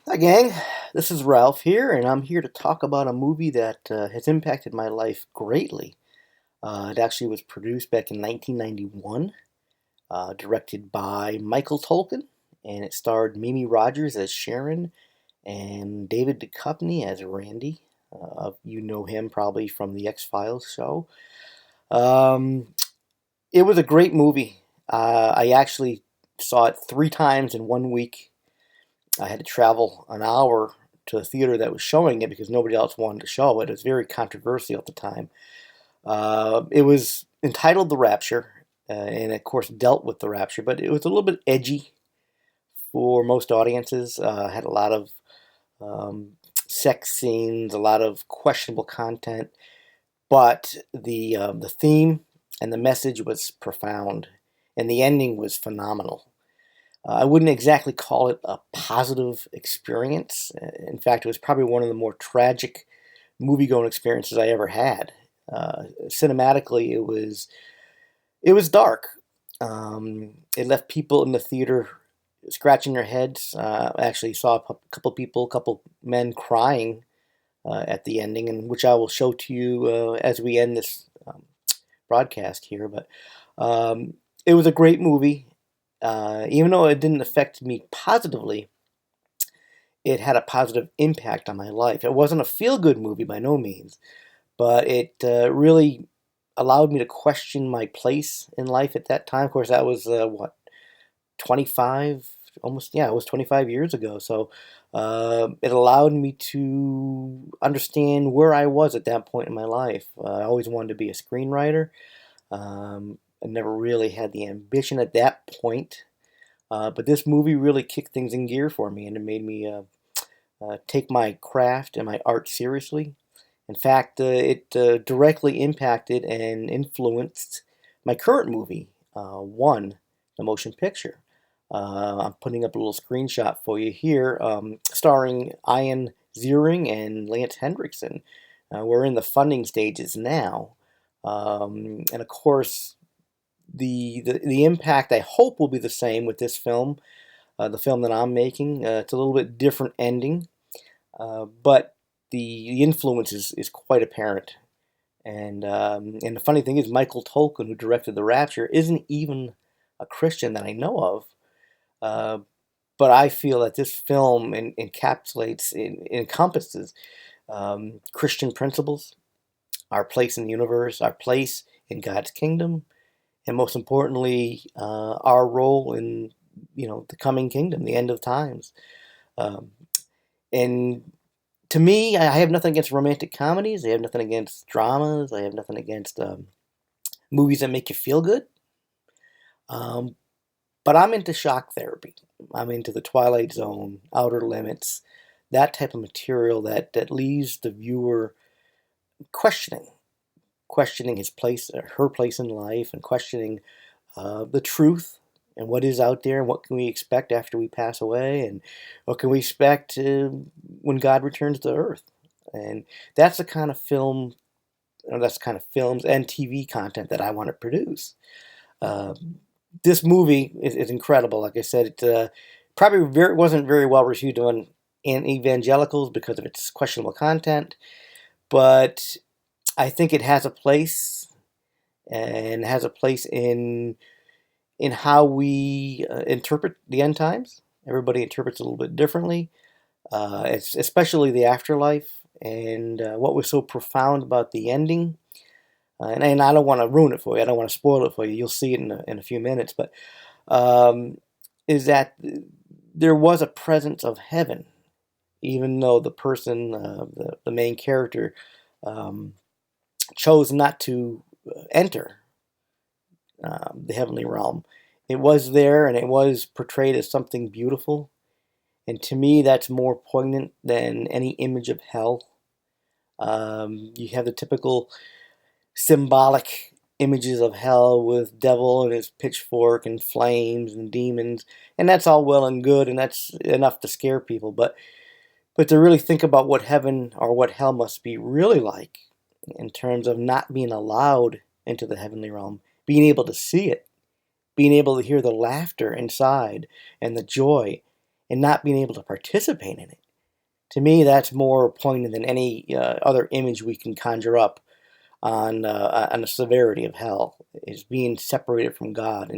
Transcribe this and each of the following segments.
Hi, gang. This is Ralph here, and I'm here to talk about a movie that has impacted my life greatly. It actually was produced back in 1991, directed by Michael Tolkien, and it starred Mimi Rogers as Sharon and David Duchovny as Randy. You know him probably from the X-Files show. Um, it was a great movie. I actually saw it 3 times in one week. I had to travel an hour to a theater that was showing it because nobody else wanted to show it. It was very controversial at the time. It was entitled The Rapture, and of course dealt with the rapture, but it was a little bit edgy for most audiences. Had a lot of um, sex scenes, a lot of questionable content, but the theme and the message was profound, and the ending was phenomenal. I wouldn't exactly call it a positive experience. In fact, it was probably one of the more tragic movie-going experiences I ever had. Cinematically, it was dark. It left people in the theater scratching their heads. I actually saw a couple people, a couple men crying at the ending, and which I will show to you as we end this broadcast here. But it was a great movie. Even though it didn't affect me positively, it had a positive impact on my life. It wasn't a feel-good movie by no means, but it really allowed me to question my place in life at that time. Of course, that was 25, almost, yeah, it was 25 years ago. So it allowed me to understand where I was at that point in my life. I always wanted to be a screenwriter. I never really had the ambition at that point. But this movie really kicked things in gear for me, and it made me take my craft and my art seriously. In fact, it directly impacted and influenced my current movie, One, the motion picture. I'm putting up a little screenshot for you here, starring Ian Ziering and Lance Hendrickson. We're in the funding stages now, and of course, the impact I hope will be the same with this film, the film that I'm making. It's a little bit different ending, but the influence is quite apparent. And the funny thing is, Michael Tolkien, who directed The Rapture, isn't even a Christian that I know of. Uh, but I feel that this film encapsulates, encompasses Christian principles, our place in the universe, our place in God's kingdom, and most importantly, our role in the coming kingdom, the end of times. Um, and to me, I have nothing against romantic comedies. I have nothing against dramas. I have nothing against movies that make you feel good. Um, but I'm into shock therapy. I'm into the Twilight Zone, Outer Limits, that type of material that leaves the viewer questioning, questioning his place, her place in life, and questioning the truth and what is out there and what can we expect after we pass away and what can we expect when God returns to earth. And that's the kind of film, that's the kind of films and TV content that I want to produce. Uh, this movie is incredible. Like I said, it probably wasn't very well received on in evangelicals because of its questionable content, but I think it has a place and has a place in how we interpret the end times. Everybody interprets it a little bit differently, it's especially the afterlife and what was so profound about the ending. And I don't want to ruin it for you. I don't want to spoil it for you. You'll see it in a few minutes. But um, is that there was a presence of heaven, even though the person, the main character, um, chose not to enter the heavenly realm. It was there and it was portrayed as something beautiful. And to me, that's more poignant than any image of hell. You have the typical symbolic images of hell with devil and his pitchfork and flames and demons, and that's all well and good, and that's enough to scare people. But to really think about what heaven or what hell must be really like, in terms of not being allowed into the heavenly realm, being able to see it, being able to hear the laughter inside and the joy, and not being able to participate in it. To me, that's more poignant than any other image we can conjure up on the severity of hell, is being separated from God,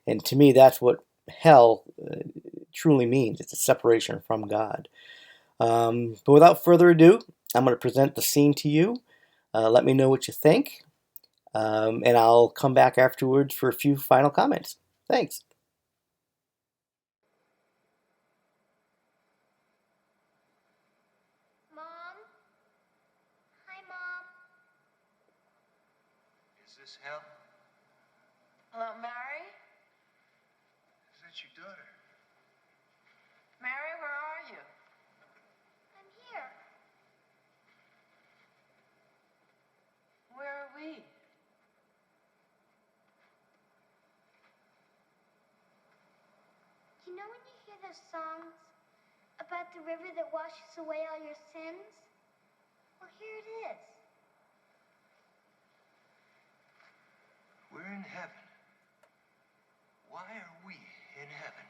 and to me, that's what hell truly means. It's a separation from God. But without further ado, I'm going to present the scene to you. Let me know what you think, and I'll come back afterwards for a few final comments. Thanks. Mom? Hi, Mom. Is this hell? Hello, Mary? Is that your daughter? Mary, where are you? I'm here. Where are we? You know when you hear those songs about the river that washes away all your sins? Well, here it is. We're in heaven. Why are we in heaven?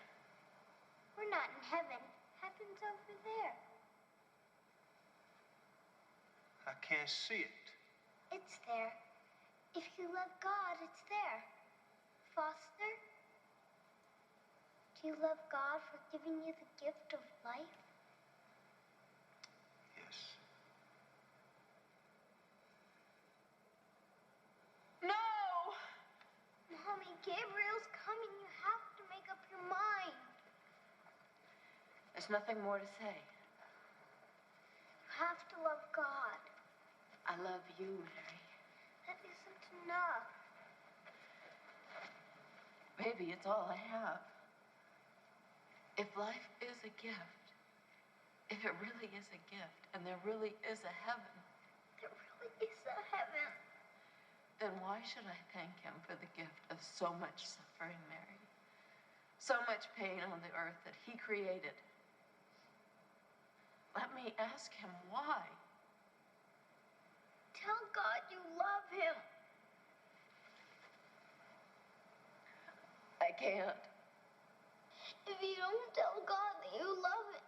We're not in heaven. Heaven's over there. I can't see it. It's there. If you love God, it's there. Foster, do you love God for giving you the gift of life? Yes. No! Mommy, Gabriel's coming. You have to make up your mind. There's nothing more to say. You have to love God. I love you, Mary. That isn't enough. Maybe it's all I have. If life is a gift, if it really is a gift, and there really is a heaven, There really is a heaven. then why should I thank him for the gift of so much suffering, Mary? So much pain on the earth that he created. Let me ask him why. Tell God you love him. I can't. If you don't tell God that you love him,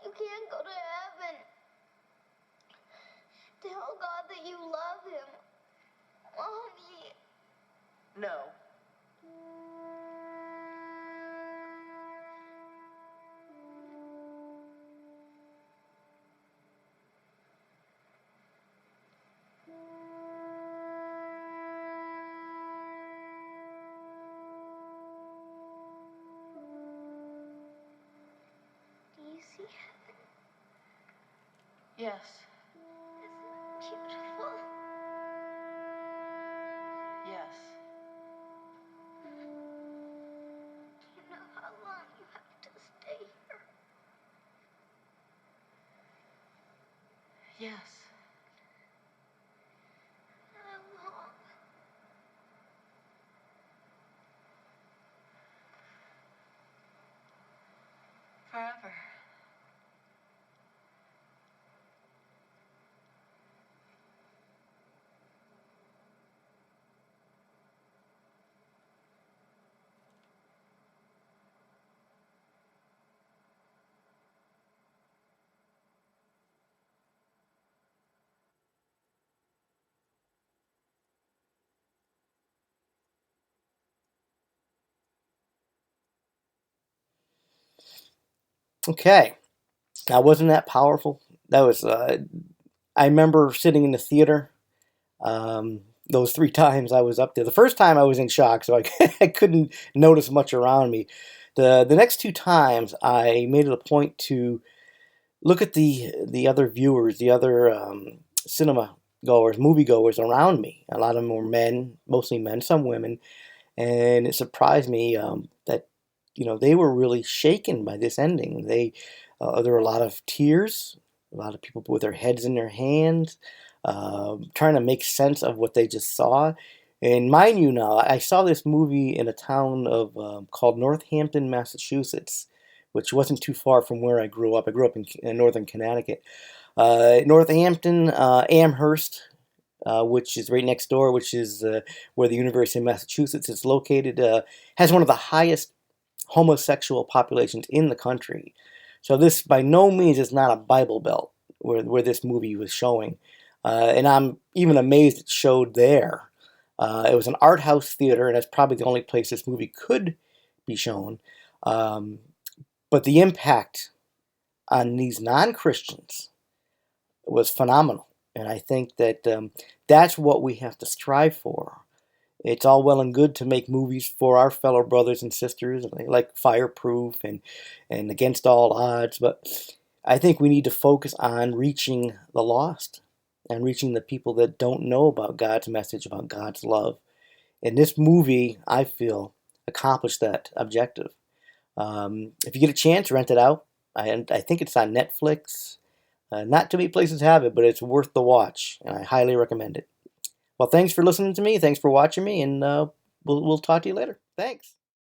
you can't go to heaven. Tell God that you love him. Mommy. No. Do you see heaven? Yes. Isn't it beautiful? Yes. Do you know how long you have to stay here? Yes. How long? Forever. Okay, now wasn't that powerful? That was. I remember sitting in the theater. Those three times I was up there. The first time I was in shock, so I couldn't notice much around me. The next two times I made it a point to look at the other viewers, the other cinema goers, moviegoers around me. A lot of them were men, mostly men, some women, and it surprised me that they were really shaken by this ending. There were a lot of tears, a lot of people with their heads in their hands, trying to make sense of what they just saw. And mind you, now I saw this movie in a town of called Northampton, Massachusetts, which wasn't too far from where I grew up. I grew up in northern Connecticut. Northampton, Amherst, which is right next door, which is where the University of Massachusetts is located, has one of the highest homosexual populations in the country. So this by no means is not a Bible Belt where this movie was showing. And I'm even amazed it showed there. It was an art house theater, and that's probably the only place this movie could be shown. Um, but the impact on these non-Christians was phenomenal. And I think that that's what we have to strive for. It's all well and good to make movies for our fellow brothers and sisters, like Fireproof and Against All Odds, but I think we need to focus on reaching the lost and reaching the people that don't know about God's message, about God's love. And this movie, I feel, accomplished that objective. If you get a chance, rent it out. I think it's on Netflix. Not too many places have it, but it's worth the watch, and I highly recommend it. Well, thanks for listening to me. Thanks for watching me, and we'll talk to you later. Thanks.